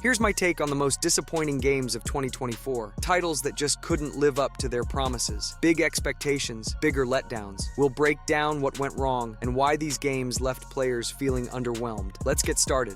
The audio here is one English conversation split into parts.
Here's my take on the most disappointing games of 2024. Titles that just couldn't live up to their promises. Big expectations, bigger letdowns. We'll break down what went wrong and why these games left players feeling underwhelmed. Let's get started.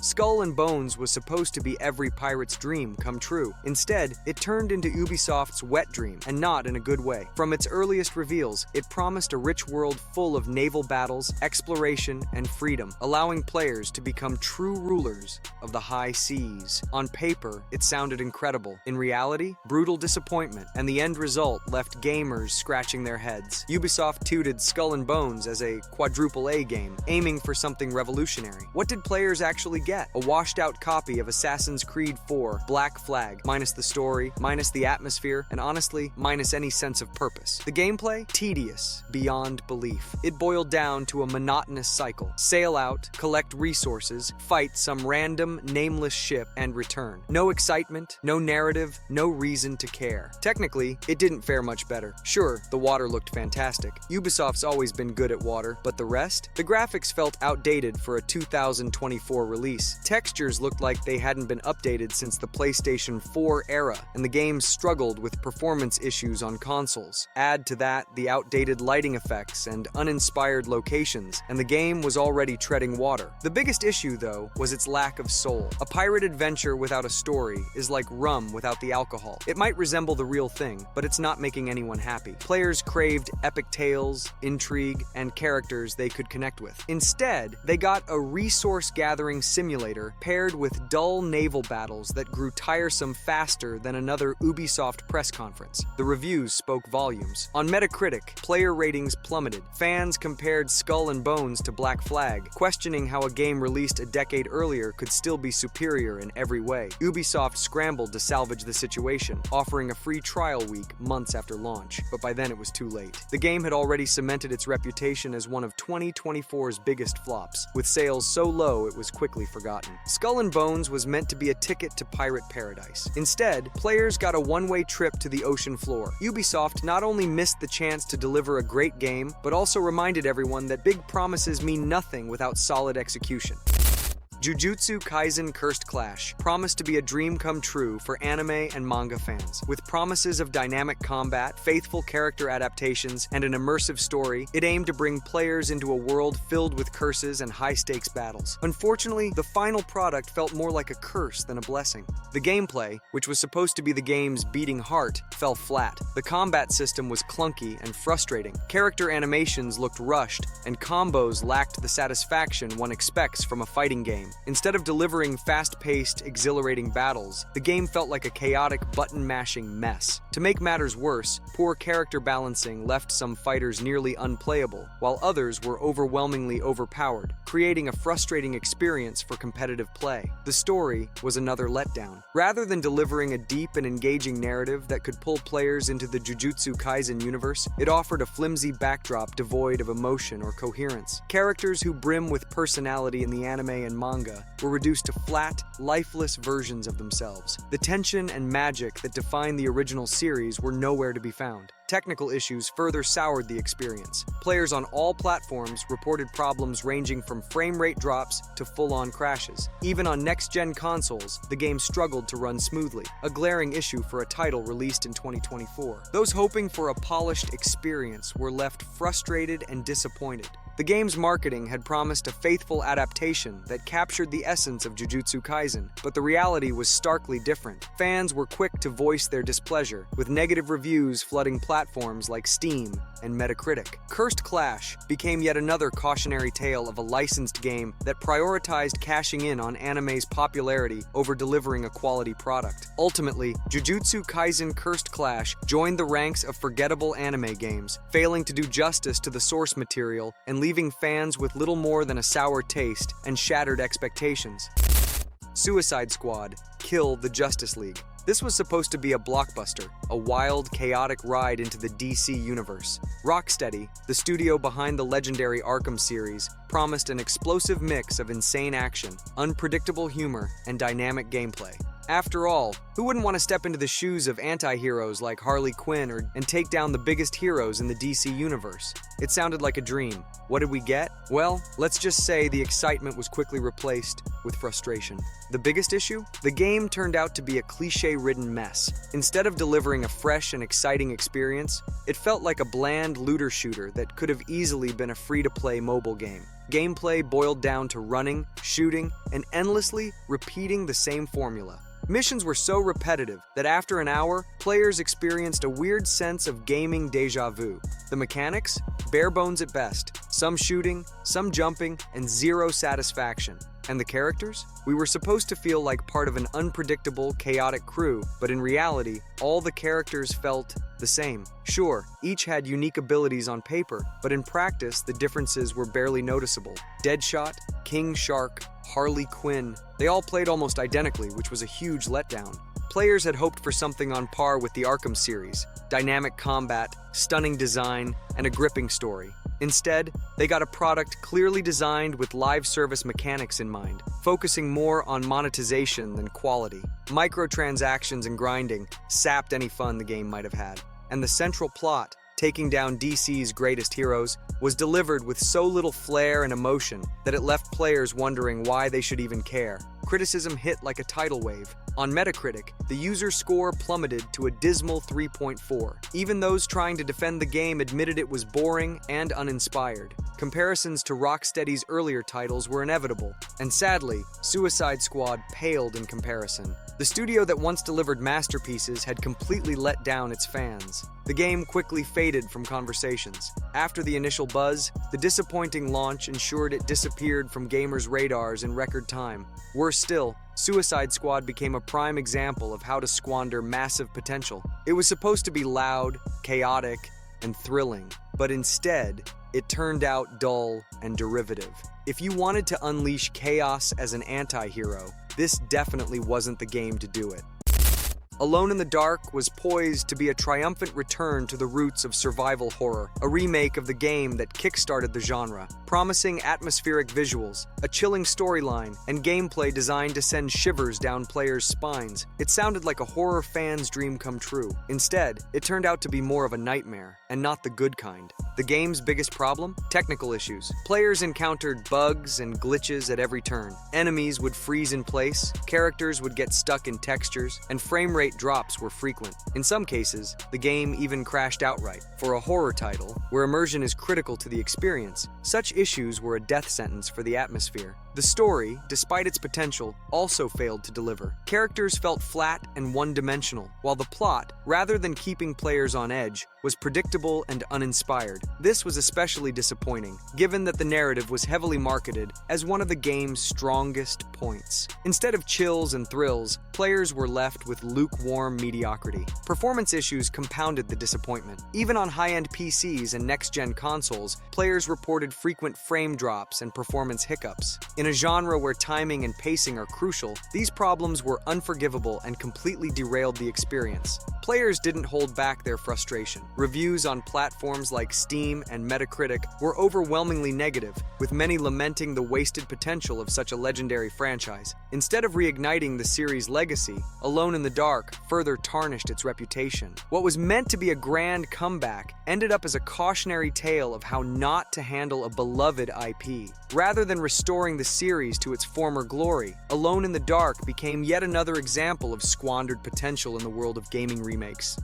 Skull and Bones was supposed to be every pirate's dream come true. Instead, it turned into Ubisoft's wet dream, and not in a good way. From its earliest reveals, it promised a rich world full of naval battles, exploration, and freedom, allowing players to become true rulers of the high seas. On paper, it sounded incredible. In reality, brutal disappointment, and the end result left gamers scratching their heads. Ubisoft touted Skull and Bones as a quadruple A game, aiming for something revolutionary. What did players actually get? A washed-out copy of Assassin's Creed 4, Black Flag, minus the story, minus the atmosphere, and honestly, minus any sense of purpose. The gameplay? Tedious, beyond belief. It boiled down to a monotonous cycle. Sail out, collect resources, fight some random, nameless ship, and return. No excitement, no narrative, no reason to care. Technically, it didn't fare much better. Sure, the water looked fantastic. Ubisoft's always been good at water, but the rest? The graphics felt outdated for a 2024 release. Textures looked like they hadn't been updated since the PlayStation 4 era, and the game struggled with performance issues on consoles. Add to that the outdated lighting effects and uninspired locations, and the game was already treading water. The biggest issue, though, was its lack of soul. A pirate adventure without a story is like rum without the alcohol. It might resemble the real thing, but it's not making anyone happy. Players craved epic tales, intrigue, and characters they could connect with. Instead, they got a resource-gathering simulator paired with dull naval battles that grew tiresome faster than another Ubisoft press conference. The reviews spoke volumes. On Metacritic, player ratings plummeted. Fans compared Skull and Bones to Black Flag, questioning how a game released a decade earlier could still be superior in every way. Ubisoft scrambled to salvage the situation, offering a free trial week months after launch, but by then it was too late. The game had already cemented its reputation as one of 2024's biggest flops, with sales so low it was quickly forgotten. Skull and Bones was meant to be a ticket to pirate paradise. Instead, players got a one-way trip to the ocean floor. Ubisoft not only missed the chance to deliver a great game, but also reminded everyone that big promises mean nothing without solid execution. Jujutsu Kaisen Cursed Clash promised to be a dream come true for anime and manga fans. With promises of dynamic combat, faithful character adaptations, and an immersive story, it aimed to bring players into a world filled with curses and high-stakes battles. Unfortunately, the final product felt more like a curse than a blessing. The gameplay, which was supposed to be the game's beating heart, fell flat. The combat system was clunky and frustrating. Character animations looked rushed, and combos lacked the satisfaction one expects from a fighting game. Instead of delivering fast-paced, exhilarating battles, the game felt like a chaotic button-mashing mess. To make matters worse, poor character balancing left some fighters nearly unplayable, while others were overwhelmingly overpowered, creating a frustrating experience for competitive play. The story was another letdown. Rather than delivering a deep and engaging narrative that could pull players into the Jujutsu Kaisen universe, it offered a flimsy backdrop devoid of emotion or coherence. Characters who brim with personality in the anime and manga were reduced to flat, lifeless versions of themselves. The tension and magic that defined the original series were nowhere to be found. Technical issues further soured the experience. Players on all platforms reported problems ranging from frame rate drops to full-on crashes. Even on next-gen consoles, the game struggled to run smoothly, a glaring issue for a title released in 2024. Those hoping for a polished experience were left frustrated and disappointed. The game's marketing had promised a faithful adaptation that captured the essence of Jujutsu Kaisen, but the reality was starkly different. Fans were quick to voice their displeasure, with negative reviews flooding platforms like Steam and Metacritic. Cursed Clash became yet another cautionary tale of a licensed game that prioritized cashing in on anime's popularity over delivering a quality product. Ultimately, Jujutsu Kaisen Cursed Clash joined the ranks of forgettable anime games, failing to do justice to the source material and leaving fans with little more than a sour taste and shattered expectations. Suicide Squad: Kill the Justice League. This was supposed to be a blockbuster, a wild, chaotic ride into the DC universe. Rocksteady, the studio behind the legendary Arkham series, promised an explosive mix of insane action, unpredictable humor, and dynamic gameplay. After all, who wouldn't want to step into the shoes of anti-heroes like Harley Quinn and take down the biggest heroes in the DC universe? It sounded like a dream. What did we get? Well, let's just say the excitement was quickly replaced with frustration. The biggest issue? The game turned out to be a cliché-ridden mess. Instead of delivering a fresh and exciting experience, it felt like a bland looter-shooter that could have easily been a free-to-play mobile game. Gameplay boiled down to running, shooting, and endlessly repeating the same formula. Missions were so repetitive that after an hour, players experienced a weird sense of gaming déjà vu. The mechanics? Bare bones at best. Some shooting, some jumping, and zero satisfaction. And the characters? We were supposed to feel like part of an unpredictable, chaotic crew, but in reality, all the characters felt the same. Sure, each had unique abilities on paper, but in practice, the differences were barely noticeable. Deadshot, King Shark, Harley Quinn, they all played almost identically, which was a huge letdown. Players had hoped for something on par with the Arkham series: dynamic combat, stunning design, and a gripping story. Instead, they got a product clearly designed with live service mechanics in mind, focusing more on monetization than quality. Microtransactions and grinding sapped any fun the game might have had. And the central plot, taking down DC's greatest heroes, was delivered with so little flair and emotion that it left players wondering why they should even care. Criticism hit like a tidal wave. On Metacritic, the user score plummeted to a dismal 3.4. Even those trying to defend the game admitted it was boring and uninspired. Comparisons to Rocksteady's earlier titles were inevitable, and sadly, Suicide Squad paled in comparison. The studio that once delivered masterpieces had completely let down its fans. The game quickly faded from conversations. After the initial buzz, the disappointing launch ensured it disappeared from gamers' radars in record time. Worse still, Suicide Squad became a prime example of how to squander massive potential. It was supposed to be loud, chaotic, and thrilling, but instead, it turned out dull and derivative. If you wanted to unleash chaos as an anti-hero, this definitely wasn't the game to do it. Alone in the Dark was poised to be a triumphant return to the roots of survival horror, a remake of the game that kickstarted the genre, promising atmospheric visuals, a chilling storyline, and gameplay designed to send shivers down players' spines. It sounded like a horror fan's dream come true. Instead, it turned out to be more of a nightmare, and not the good kind. The game's biggest problem? Technical issues. Players encountered bugs and glitches at every turn. Enemies would freeze in place, characters would get stuck in textures, and frame rate drops were frequent. In some cases, the game even crashed outright. For a horror title, where immersion is critical to the experience, such issues were a death sentence for the atmosphere. The story, despite its potential, also failed to deliver. Characters felt flat and one-dimensional, while the plot, rather than keeping players on edge, was predictable and uninspired. This was especially disappointing, given that the narrative was heavily marketed as one of the game's strongest points. Instead of chills and thrills, players were left with lukewarm mediocrity. Performance issues compounded the disappointment. Even on high-end PCs and next-gen consoles, players reported frequent frame drops and performance hiccups. In a genre where timing and pacing are crucial, these problems were unforgivable and completely derailed the experience. Players didn't hold back their frustration. Reviews on platforms like Steam and Metacritic were overwhelmingly negative, with many lamenting the wasted potential of such a legendary franchise. Instead of reigniting the series' legacy, Alone in the Dark further tarnished its reputation. What was meant to be a grand comeback ended up as a cautionary tale of how not to handle a beloved IP. Rather than restoring the series to its former glory, Alone in the Dark became yet another example of squandered potential in the world of gaming remakes.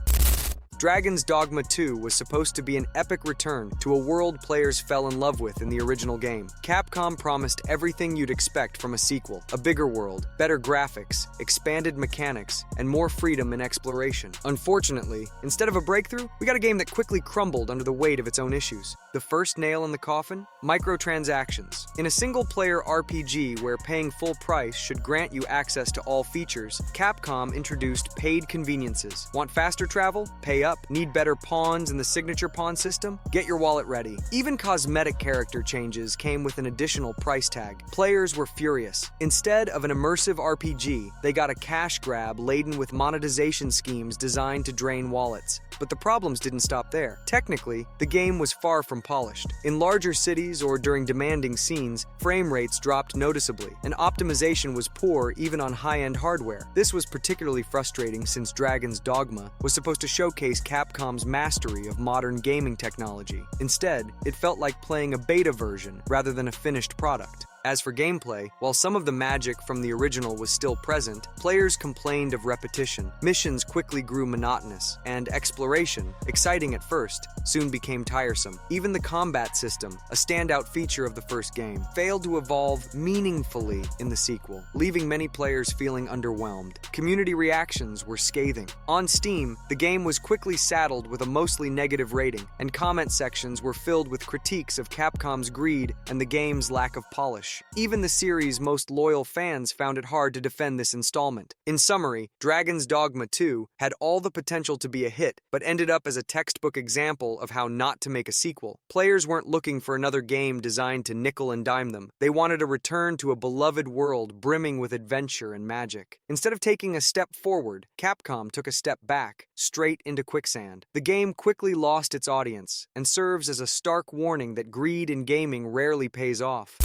Dragon's Dogma 2 was supposed to be an epic return to a world players fell in love with in the original game. Capcom promised everything you'd expect from a sequel: a bigger world, better graphics, expanded mechanics, and more freedom in exploration. Unfortunately, instead of a breakthrough, we got a game that quickly crumbled under the weight of its own issues. The first nail in the coffin? Microtransactions. In a single-player RPG where paying full price should grant you access to all features, Capcom introduced paid conveniences. Want faster travel? Pay up. Need better pawns in the signature pawn system? Get your wallet ready. Even cosmetic character changes came with an additional price tag. Players were furious. Instead of an immersive RPG, they got a cash grab laden with monetization schemes designed to drain wallets. But the problems didn't stop there. Technically, the game was far from polished. In larger cities or during demanding scenes, frame rates dropped noticeably, and optimization was poor even on high-end hardware. This was particularly frustrating since Dragon's Dogma was supposed to showcase Capcom's mastery of modern gaming technology. Instead, it felt like playing a beta version rather than a finished product. As for gameplay, while some of the magic from the original was still present, players complained of repetition. Missions quickly grew monotonous, and exploration, exciting at first, soon became tiresome. Even the combat system, a standout feature of the first game, failed to evolve meaningfully in the sequel, leaving many players feeling underwhelmed. Community reactions were scathing. On Steam, the game was quickly saddled with a mostly negative rating, and comment sections were filled with critiques of Capcom's greed and the game's lack of polish. Even the series' most loyal fans found it hard to defend this installment. In summary, Dragon's Dogma 2 had all the potential to be a hit, but ended up as a textbook example of how not to make a sequel. Players weren't looking for another game designed to nickel and dime them. They wanted a return to a beloved world brimming with adventure and magic. Instead of taking a step forward, Capcom took a step back, straight into quicksand. The game quickly lost its audience, and serves as a stark warning that greed in gaming rarely pays off.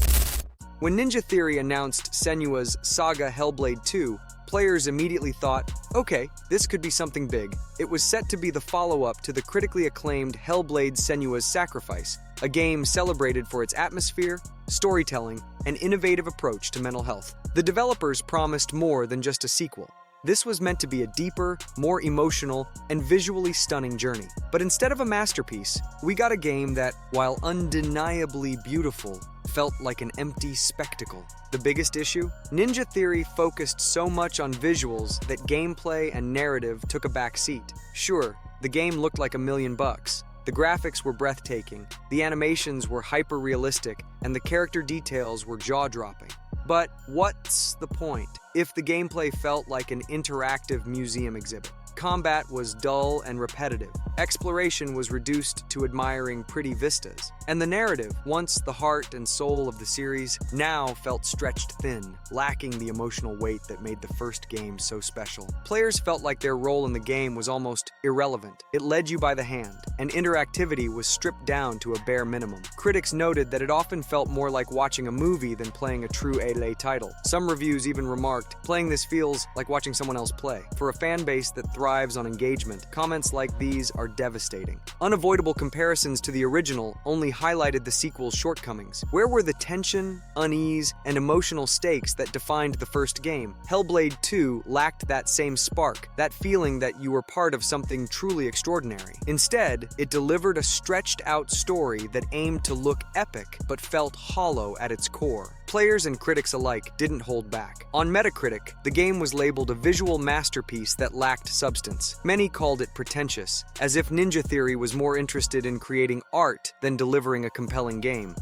When Ninja Theory announced Senua's Saga Hellblade 2, players immediately thought, okay, this could be something big. It was set to be the follow-up to the critically acclaimed Hellblade Senua's Sacrifice, a game celebrated for its atmosphere, storytelling, and innovative approach to mental health. The developers promised more than just a sequel. This was meant to be a deeper, more emotional, and visually stunning journey. But instead of a masterpiece, we got a game that, while undeniably beautiful, felt like an empty spectacle. The biggest issue? Ninja Theory focused so much on visuals that gameplay and narrative took a back seat. Sure, the game looked like $1,000,000. The graphics were breathtaking, the animations were hyper-realistic, and the character details were jaw-dropping. But what's the point if the gameplay felt like an interactive museum exhibit? Combat was dull and repetitive. Exploration was reduced to admiring pretty vistas. And the narrative, once the heart and soul of the series, now felt stretched thin, lacking the emotional weight that made the first game so special. Players felt like their role in the game was almost irrelevant. It led you by the hand, and interactivity was stripped down to a bare minimum. Critics noted that it often felt more like watching a movie than playing a true AAA title. Some reviews even remarked, playing this feels like watching someone else play. For a fan base that thrives on engagement, comments like these are devastating. Unavoidable comparisons to the original only highlighted the sequel's shortcomings. Where were the tension, unease, and emotional stakes that defined the first game? Hellblade 2 lacked that same spark, that feeling that you were part of something truly extraordinary. Instead, it delivered a stretched-out story that aimed to look epic but felt hollow at its core. Players and critics alike didn't hold back. On Metacritic, the game was labeled a visual masterpiece that lacked substance. Many called it pretentious, as if Ninja Theory was more interested in creating art than delivering a compelling game.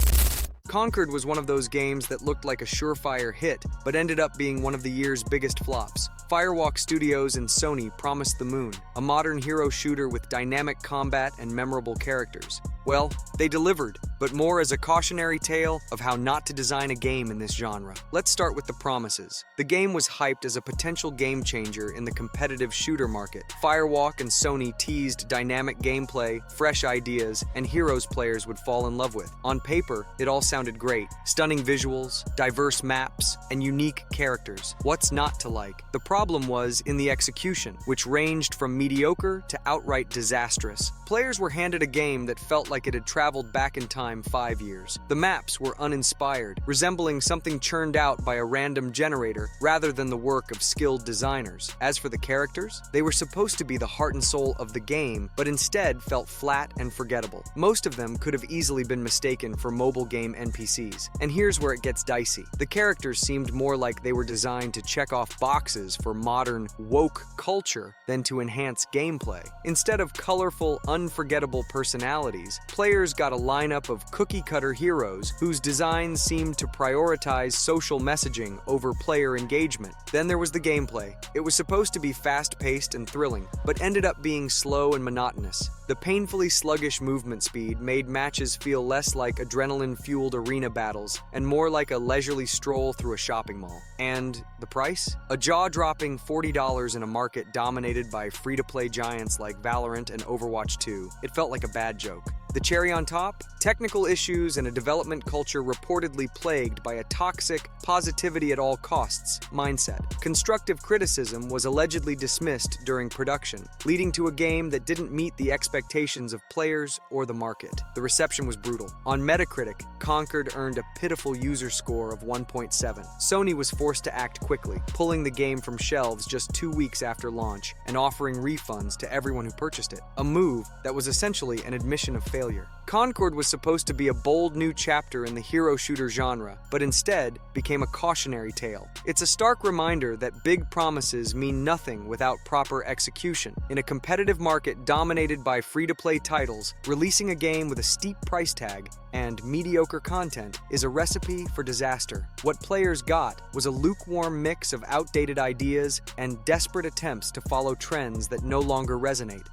Concord was one of those games that looked like a surefire hit, but ended up being one of the year's biggest flops. Firewalk Studios and Sony promised the moon, a modern hero shooter with dynamic combat and memorable characters. Well, they delivered, but more as a cautionary tale of how not to design a game in this genre. Let's start with the promises. The game was hyped as a potential game changer in the competitive shooter market. Firewalk and Sony teased dynamic gameplay, fresh ideas, and heroes players would fall in love with. On paper, it all sounded great. Stunning visuals, diverse maps, and unique characters. What's not to like? The problem was in the execution, which ranged from mediocre to outright disastrous. Players were handed a game that felt like it had traveled back in time 5 years. The maps were uninspired, resembling something churned out by a random generator rather than the work of skilled designers. As for the characters, they were supposed to be the heart and soul of the game, but instead felt flat and forgettable. Most of them could have easily been mistaken for mobile game NPCs. And here's where it gets dicey. The characters seemed more like they were designed to check off boxes for modern, woke culture than to enhance gameplay. Instead of colorful, unforgettable personalities, Players got a lineup of cookie-cutter heroes whose designs seemed to prioritize social messaging over player engagement. Then there was the gameplay. It was supposed to be fast-paced and thrilling, but ended up being slow and monotonous. The painfully sluggish movement speed made matches feel less like adrenaline-fueled arena battles and more like a leisurely stroll through a shopping mall. And the price? A jaw-dropping $40 in a market dominated by free-to-play giants like Valorant and Overwatch 2. It felt like a bad joke. The cherry on top? Technical issues and a development culture reportedly plagued by a toxic, positivity at all costs mindset. Constructive criticism was allegedly dismissed during production, leading to a game that didn't meet the expectations of players or the market. The reception was brutal. On Metacritic, Concord earned a pitiful user score of 1.7. Sony was forced to act quickly, pulling the game from shelves just 2 weeks after launch and offering refunds to everyone who purchased it, a move that was essentially an admission of failure. Concord was supposed to be a bold new chapter in the hero shooter genre, but instead became a cautionary tale. It's a stark reminder that big promises mean nothing without proper execution. In a competitive market dominated by free-to-play titles, releasing a game with a steep price tag and mediocre content is a recipe for disaster. What players got was a lukewarm mix of outdated ideas and desperate attempts to follow trends that no longer resonate.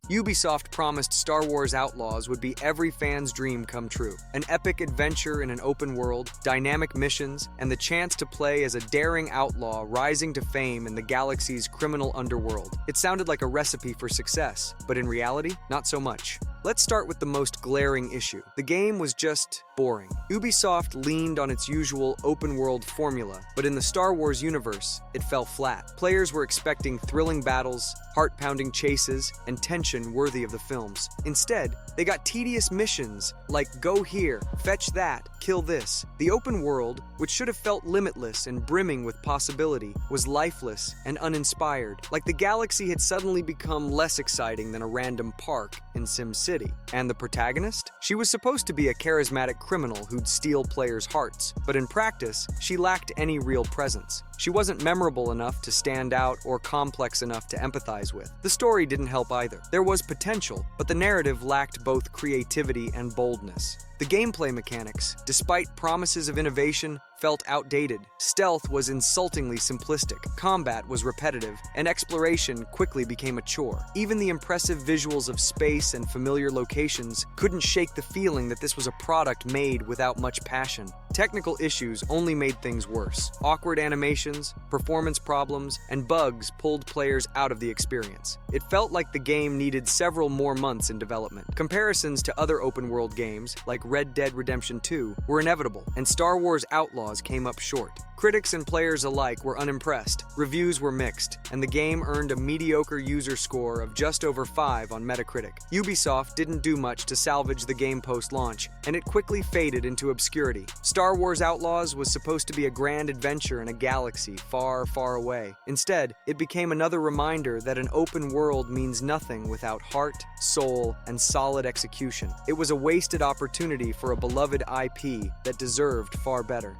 Ubisoft promised Star Wars Outlaws would be every fan's dream come true. An epic adventure in an open world, dynamic missions, and the chance to play as a daring outlaw rising to fame in the galaxy's criminal underworld. It sounded like a recipe for success, but in reality, not so much. Let's start with the most glaring issue. The game was just boring. Ubisoft leaned on its usual open-world formula, but in the Star Wars universe, it fell flat. Players were expecting thrilling battles, heart-pounding chases, and tension worthy of the films. Instead, they got tedious missions like go here, fetch that, kill this. The open world, which should have felt limitless and brimming with possibility, was lifeless and uninspired, like the galaxy had suddenly become less exciting than a random park in SimCity. And the protagonist? She was supposed to be a charismatic criminal who'd steal players' hearts, but in practice, she lacked any real presence. She wasn't memorable enough to stand out or complex enough to empathize with. The story didn't help either. There was potential, but the narrative lacked both creativity and boldness. The gameplay mechanics, despite promises of innovation, felt outdated. Stealth was insultingly simplistic, combat was repetitive, and exploration quickly became a chore. Even the impressive visuals of space and familiar locations couldn't shake the feeling that this was a product made without much passion. Technical issues only made things worse. Awkward animations, performance problems, and bugs pulled players out of the experience. It felt like the game needed several more months in development. Comparisons to other open-world games, like Red Dead Redemption 2, were inevitable, and Star Wars Outlaws came up short. Critics and players alike were unimpressed, reviews were mixed, and the game earned a mediocre user score of just over 5 on Metacritic. Ubisoft didn't do much to salvage the game post-launch, and it quickly faded into obscurity. Star Wars Outlaws was supposed to be a grand adventure in a galaxy far, far away. Instead, it became another reminder that an open world means nothing without heart, soul, and solid execution. It was a wasted opportunity for a beloved IP that deserved far better.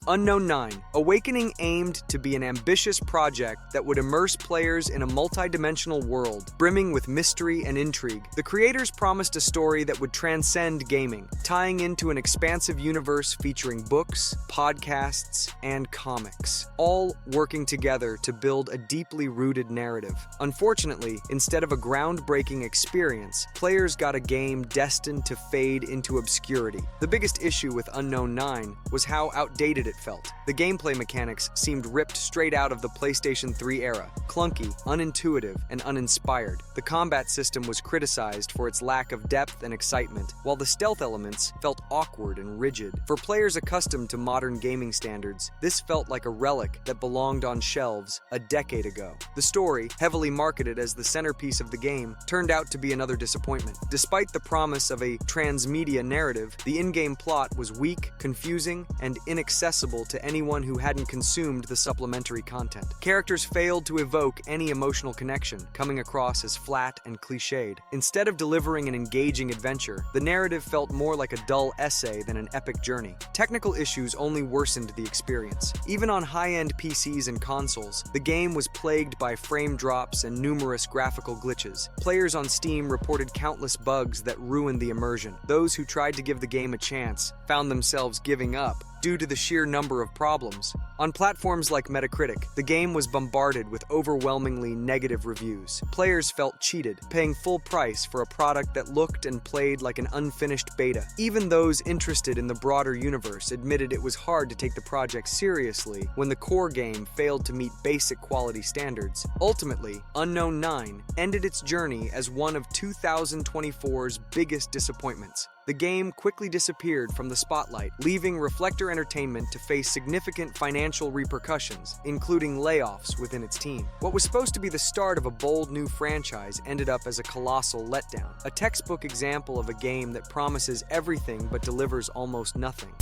Unknown 9. Awakening aimed to be an ambitious project that would immerse players in a multi-dimensional world, brimming with mystery and intrigue. The creators promised a story that would transcend gaming, tying into an expansive universe featuring books, podcasts, and comics, all working together to build a deeply rooted narrative. Unfortunately, instead of a groundbreaking experience, players got a game destined to fade into obscurity. The biggest issue with Unknown 9 was how outdated it felt. The gameplay mechanics seemed ripped straight out of the PlayStation 3 era, clunky, unintuitive, and uninspired. The combat system was criticized for its lack of depth and excitement, while the stealth elements felt awkward and rigid. For players accustomed to modern gaming standards, this felt like a relic that belonged on shelves a decade ago. The story, heavily marketed as the centerpiece of the game, turned out to be another disappointment. Despite the promise of a transmedia narrative, the in-game plot was weak, confusing, and inaccessible accessible to anyone who hadn't consumed the supplementary content. Characters failed to evoke any emotional connection, coming across as flat and cliched. Instead of delivering an engaging adventure, the narrative felt more like a dull essay than an epic journey. Technical issues only worsened the experience. Even on high-end PCs and consoles, the game was plagued by frame drops and numerous graphical glitches. Players on Steam reported countless bugs that ruined the immersion. Those who tried to give the game a chance found themselves giving up due to the sheer number of problems. On platforms like Metacritic, the game was bombarded with overwhelmingly negative reviews. Players felt cheated, paying full price for a product that looked and played like an unfinished beta. Even those interested in the broader universe admitted it was hard to take the project seriously when the core game failed to meet basic quality standards. Ultimately, Unknown 9 ended its journey as one of 2024's biggest disappointments. The game quickly disappeared from the spotlight, leaving Reflector Entertainment to face significant financial repercussions, including layoffs within its team. What was supposed to be the start of a bold new franchise ended up as a colossal letdown, a textbook example of a game that promises everything but delivers almost nothing.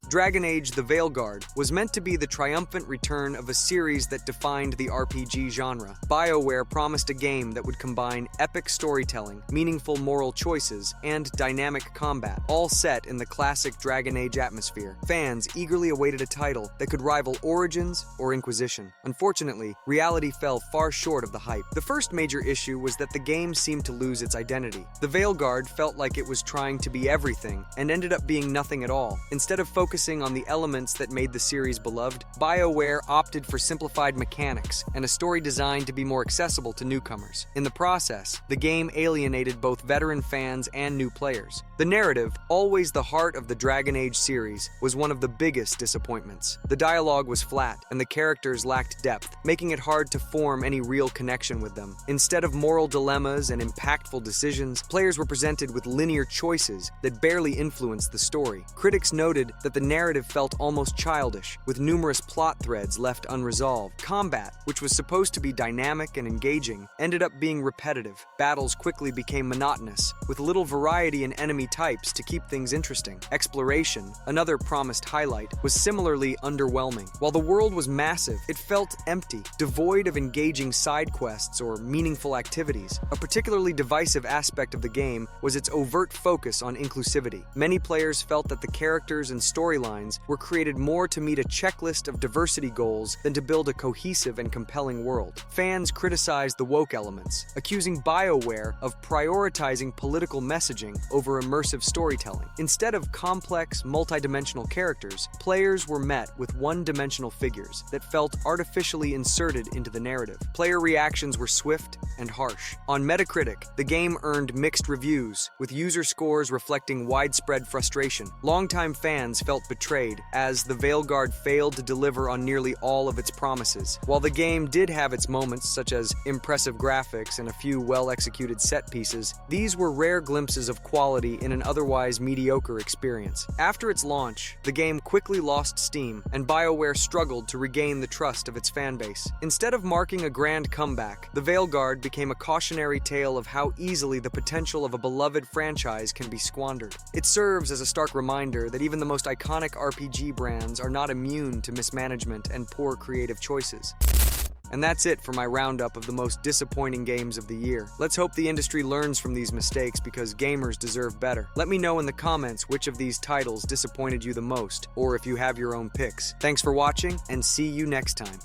Dragon Age: The Veilguard was meant to be the triumphant return of a series that defined the RPG genre. BioWare promised a game that would combine epic storytelling, meaningful moral choices, and dynamic combat, all set in the classic Dragon Age atmosphere. Fans eagerly awaited a title that could rival Origins or Inquisition. Unfortunately, reality fell far short of the hype. The first major issue was that the game seemed to lose its identity. The Veilguard felt like it was trying to be everything and ended up being nothing at all. Instead of focusing on the elements that made the series beloved, BioWare opted for simplified mechanics and a story designed to be more accessible to newcomers. In the process, the game alienated both veteran fans and new players. The narrative, always the heart of the Dragon Age series, was one of the biggest disappointments. The dialogue was flat, and the characters lacked depth, making it hard to form any real connection with them. Instead of moral dilemmas and impactful decisions, players were presented with linear choices that barely influenced the story. Critics noted that the narrative felt almost childish, with numerous plot threads left unresolved. Combat, which was supposed to be dynamic and engaging, ended up being repetitive. Battles quickly became monotonous, with little variety in enemy types to keep things interesting. Exploration, another promised highlight, was similarly underwhelming. While the world was massive, it felt empty, devoid of engaging side quests or meaningful activities. A particularly divisive aspect of the game was its overt focus on inclusivity. Many players felt that the characters and storylines were created more to meet a checklist of diversity goals than to build a cohesive and compelling world. Fans criticized the woke elements, accusing BioWare of prioritizing political messaging over immersive storytelling. Instead of complex, multidimensional characters, players were met with one-dimensional figures that felt artificially inserted into the narrative. Player reactions were swift and harsh. On Metacritic, the game earned mixed reviews, with user scores reflecting widespread frustration. Longtime fans felt betrayed, as the Veilguard failed to deliver on nearly all of its promises. While the game did have its moments, such as impressive graphics and a few well-executed set pieces, these were rare glimpses of quality in an otherwise mediocre experience. After its launch, the game quickly lost steam, and BioWare struggled to regain the trust of its fanbase. Instead of marking a grand comeback, the Veilguard became a cautionary tale of how easily the potential of a beloved franchise can be squandered. It serves as a stark reminder that even the most iconic RPG brands are not immune to mismanagement and poor creative choices. And that's it for my roundup of the most disappointing games of the year. Let's hope the industry learns from these mistakes, because gamers deserve better. Let me know in the comments which of these titles disappointed you the most, or if you have your own picks. Thanks for watching, and see you next time.